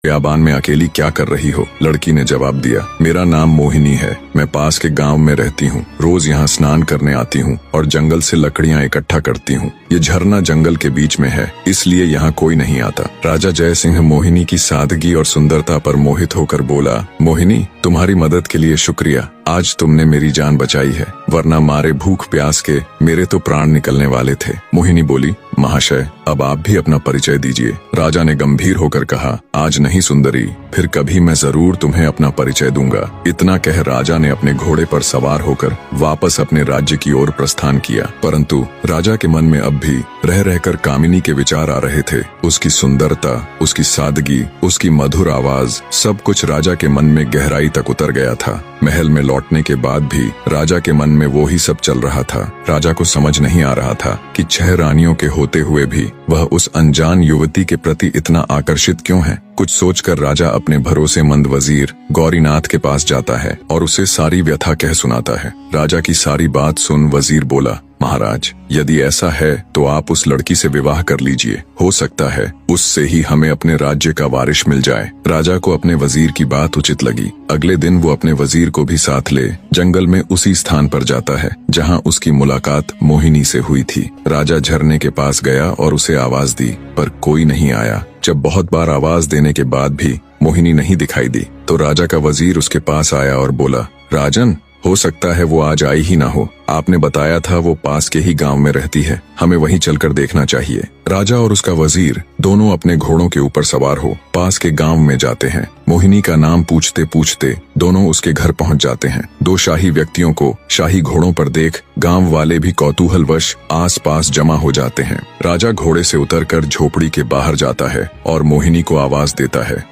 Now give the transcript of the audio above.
बियाबान में अकेली क्या कर रही हो? लड़की ने जवाब दिया, मेरा नाम मोहिनी है। मैं पास के गांव में रहती हूँ। रोज यहाँ स्नान करने आती हूँ और जंगल से लकड़ियाँ इकट्ठा करती हूँ। ये झरना जंगल के बीच में है, इसलिए यहाँ कोई नहीं आता। राजा जय सिंह मोहिनी की सादगी और सुंदरता पर मोहित होकर बोला, मोहिनी, तुम्हारी मदद के लिए शुक्रिया। आज तुमने मेरी जान बचाई है, वरना मारे भूख प्यास के मेरे तो प्राण निकलने वाले थे। मोहिनी बोली, महाशय, अब आप भी अपना परिचय दीजिए। राजा ने गंभीर होकर कहा, आज नहीं सुंदरी, फिर कभी मैं जरूर तुम्हें अपना परिचय दूंगा। इतना कह राजा ने अपने घोड़े पर सवार होकर वापस अपने राज्य की ओर प्रस्थान किया। परंतु राजा के मन में अब भी रह रहकर कामिनी के विचार आ रहे थे। उसकी सुंदरता, उसकी सादगी, उसकी मधुर आवाज, सब कुछ राजा के मन में गहराई तक उतर गया था। महल में लौटने के बाद भी राजा के मन में वो ही सब चल रहा था। राजा को समझ नहीं आ रहा था कि 6 रानियों के होते हुए भी वह उस अनजान युवती के प्रति इतना आकर्षित क्यों है। कुछ सोचकर राजा अपने भरोसेमंद वजीर गौरीनाथ के पास जाता है और उसे सारी व्यथा कह सुनाता है। राजा की सारी बात सुन वजीर बोला, महाराज, यदि ऐसा है तो आप उस लड़की से विवाह कर लीजिए। हो सकता है उससे ही हमें अपने राज्य का वारिस मिल जाए। राजा को अपने वजीर की बात उचित लगी। अगले दिन वो अपने वजीर को भी साथ ले जंगल में उसी स्थान पर जाता है जहां उसकी मुलाकात मोहिनी से हुई थी। राजा झरने के पास गया और उसे आवाज दी, पर कोई नहीं आया। जब बहुत बार आवाज देने के बाद भी मोहिनी नहीं दिखाई दी तो राजा का वजीर उसके पास आया और बोला, राजन, हो सकता है वो आज आई ही ना हो। आपने बताया था वो पास के ही गांव में रहती है, हमें वहीं चलकर देखना चाहिए। राजा और उसका वजीर दोनों अपने घोड़ों के ऊपर सवार हो पास के गांव में जाते हैं। मोहिनी का नाम पूछते पूछते दोनों उसके घर पहुंच जाते हैं। 2 शाही व्यक्तियों को शाही घोड़ों पर देख गांव वाले भी कौतूहलवश आस पास जमा हो जाते हैं। राजा घोड़े से उतरकर झोपड़ी के बाहर जाता है और मोहिनी को आवाज देता है,